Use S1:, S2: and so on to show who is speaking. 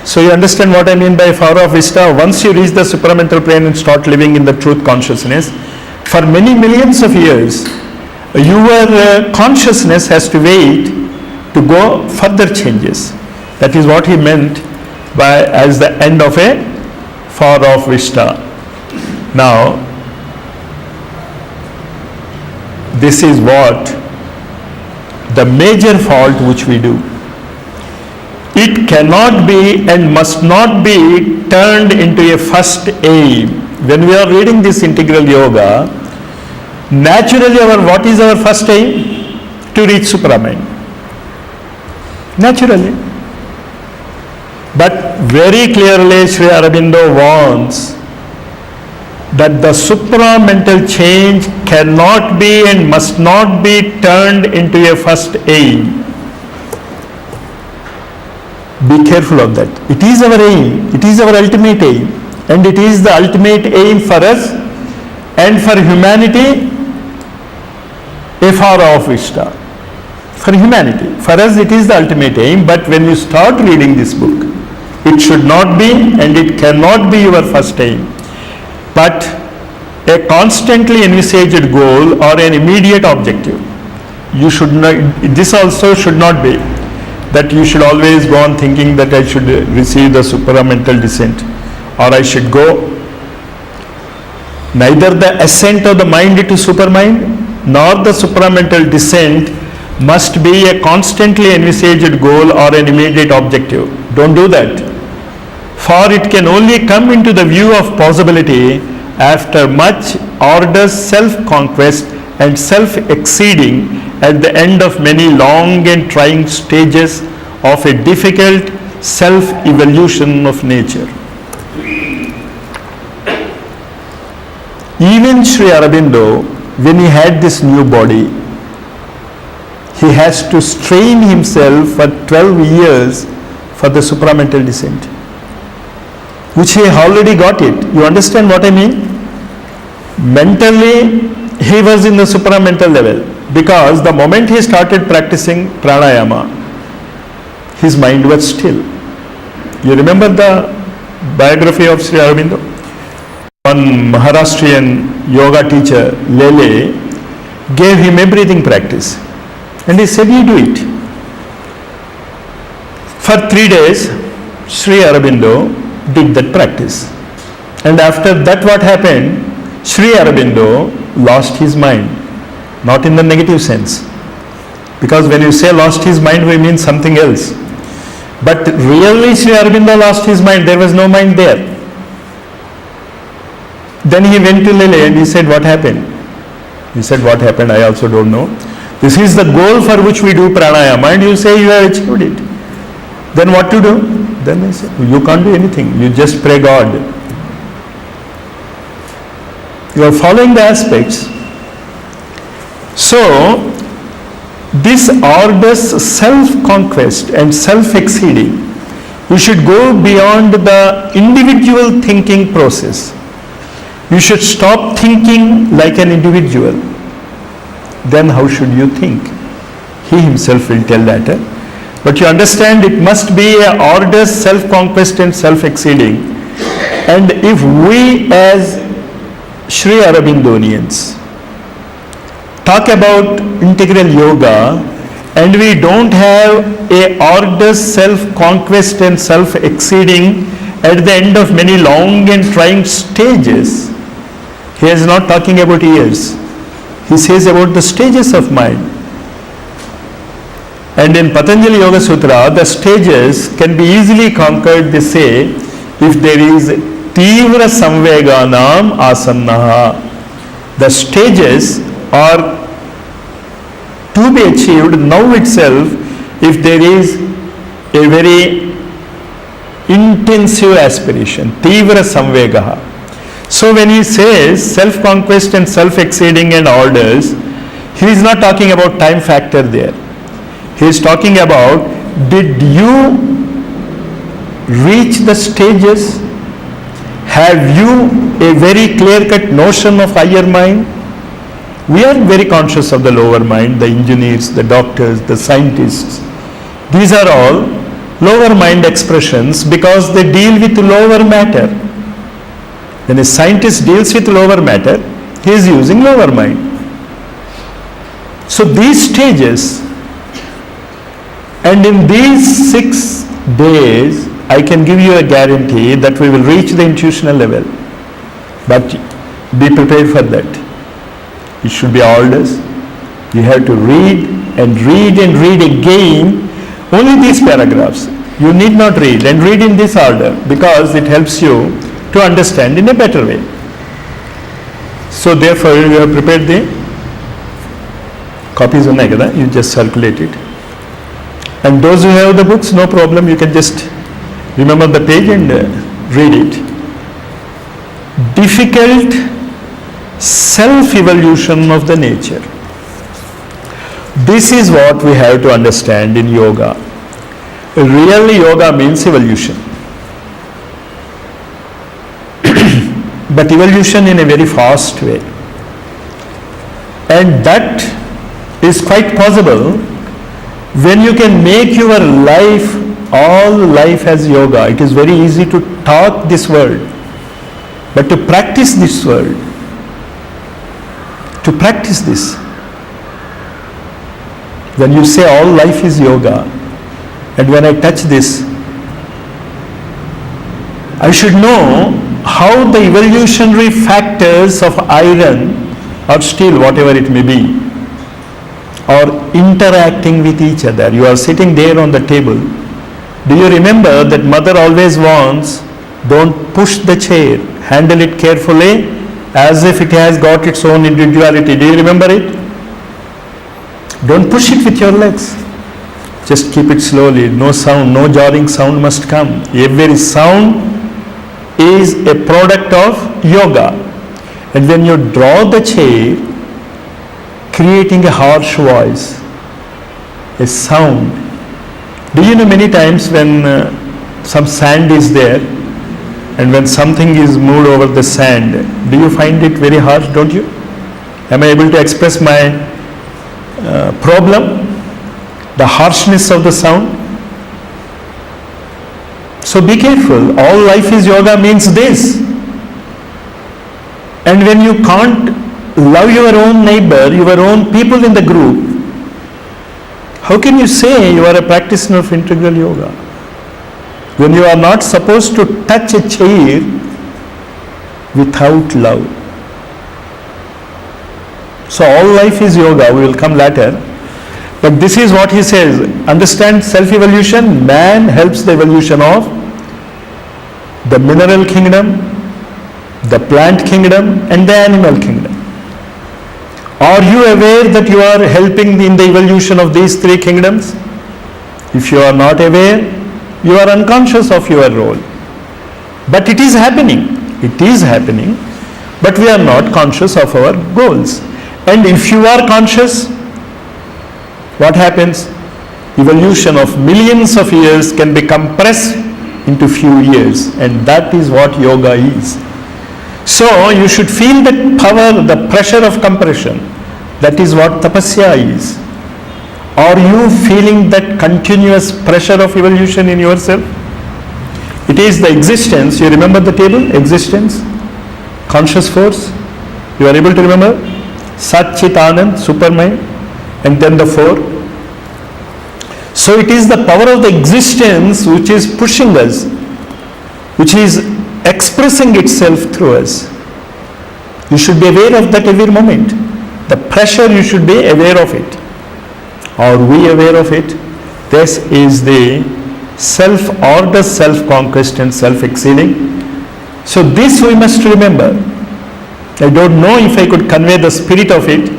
S1: So you understand what I mean by power of Vista? Once you reach the supramental plane and start living in the truth consciousness, for many millions of years, your consciousness has to wait to go further changes. That is what he meant by as the end of a power of Vista. Now, this is what the major fault which we do. It cannot be and must not be turned into a first aim. When we are reading this integral yoga, naturally what is our first aim? To reach supramind. Naturally. But very clearly Sri Aurobindo wants that the supramental change cannot be and must not be turned into a first aim. Be careful of that. It is our aim, it is our ultimate aim, and it is the ultimate aim for us and for humanity, a power of Vista. For humanity. For us it is the ultimate aim, but when you start reading this book, it should not be and it cannot be your first aim, but a constantly envisaged goal or an immediate objective. You should not, this also should not be that you should always go on thinking that I should receive the supramental descent or I should go. Neither the ascent of the mind to supermind nor the supramental descent must be a constantly envisaged goal or an immediate objective. Don't do that. For it can only come into the view of possibility after much arduous self-conquest and self-exceeding at the end of many long and trying stages of a difficult self-evolution of nature. Even Sri Aurobindo, when he had this new body, he has to strain himself for 12 years for the supramental descent, which he already got it. You understand what I mean? Mentally, he was in the supramental level, because the moment he started practicing pranayama, his mind was still. You remember the biography of Sri Aurobindo? One Maharashtrian yoga teacher, Lele, gave him a breathing practice. And he said, you do it. For 3 days, Sri Aurobindo did that practice. And after that, what happened? Sri Aurobindo lost his mind. Not in the negative sense. Because when you say lost his mind, we mean something else. But really Sri Aurobindo lost his mind. There was no mind there. Then he went to Lele and he said, what happened? He said, what happened? I also don't know. This is the goal for which we do pranayama, and you say you have achieved it. Then what to do? Then I said, you can't do anything. You just pray God. You are following the aspects. So, this arduous self-conquest and self-exceeding, you should go beyond the individual thinking process. You should stop thinking like an individual. Then how should you think? He himself will tell that. But you understand, it must be an arduous self-conquest and self-exceeding. And if we as Sri Aurobindonians talk about integral yoga and we don't have a arduous self-conquest and self-exceeding at the end of many long and trying stages, he is not talking about years. He says about the stages of mind. And in Patanjali Yoga Sutra, the stages can be easily conquered, they say, if there is Tivra Samveganam Asannaha. The stages are to be achieved now itself if there is a very intensive aspiration, Tivra Samvegaha. So when he says self-conquest and self-exceeding and orders, he is not talking about time factor there. He is talking about, did you reach the stages? Have you a very clear-cut notion of higher mind? We are very conscious of the lower mind, the engineers, the doctors, the scientists. These are all lower mind expressions because they deal with lower matter. When a scientist deals with lower matter, he is using lower mind. So these stages, and in these 6 days, I can give you a guarantee that we will reach the intuitional level. But be prepared for that. It should be orders. You have to read and read and read again only these paragraphs. You need not read, and read in this order because it helps you to understand in a better way. So therefore you have prepared the copies unnai kada, you just circulate it. And those who have the books, no problem, you can just remember the page and read it. Difficult self-evolution of the nature. This is what we have to understand in yoga. Really, yoga means evolution. But evolution in a very fast way. And that is quite possible when you can make your life, all life as yoga. It is very easy to talk this word, but to practice this word, to practice this, when you say all life is yoga, and when I touch this, I should know how the evolutionary factors of iron or steel, whatever it may be, are interacting with each other. You are sitting there on the table. Do you remember that mother always wants, don't push the chair, handle it carefully as if it has got its own individuality. Do you remember it? Don't push it with your legs. Just keep it slowly. No sound, no jarring sound must come. Every sound is a product of yoga. And when you draw the chair, creating a harsh voice, a sound. Do you know many times when some sand is there and when something is moved over the sand, do you find it very harsh, don't you? Am I able to express my problem? The harshness of the sound? So be careful. All life is yoga means this. And when you can't love your own neighbor, your own people in the group, how can you say you are a practitioner of integral yoga? When you are not supposed to touch a chair without love. So all life is yoga, we will come later. But this is what he says, understand self-evolution, man helps the evolution of the mineral kingdom, the plant kingdom and the animal kingdom. Are you aware that you are helping in the evolution of these 3 kingdoms? If you are not aware, you are unconscious of your role. But it is happening. It is happening. But we are not conscious of our goals. And if you are conscious, what happens? Evolution of millions of years can be compressed into few years. And that is what yoga is. So you should feel that power, the pressure of compression. That is what tapasya is. Are you feeling that continuous pressure of evolution in yourself? It is the existence. You remember the table? Existence, conscious force. You are able to remember? Sat, Chit, Anand, Supermind, and then the 4. So it is the power of the existence which is pushing us, which is expressing itself through us. You should be aware of that every moment. The pressure, you should be aware of it. Are we aware of it? This is the self-order, self-conquest and self-exceeding. So this we must remember. I don't know if I could convey the spirit of it,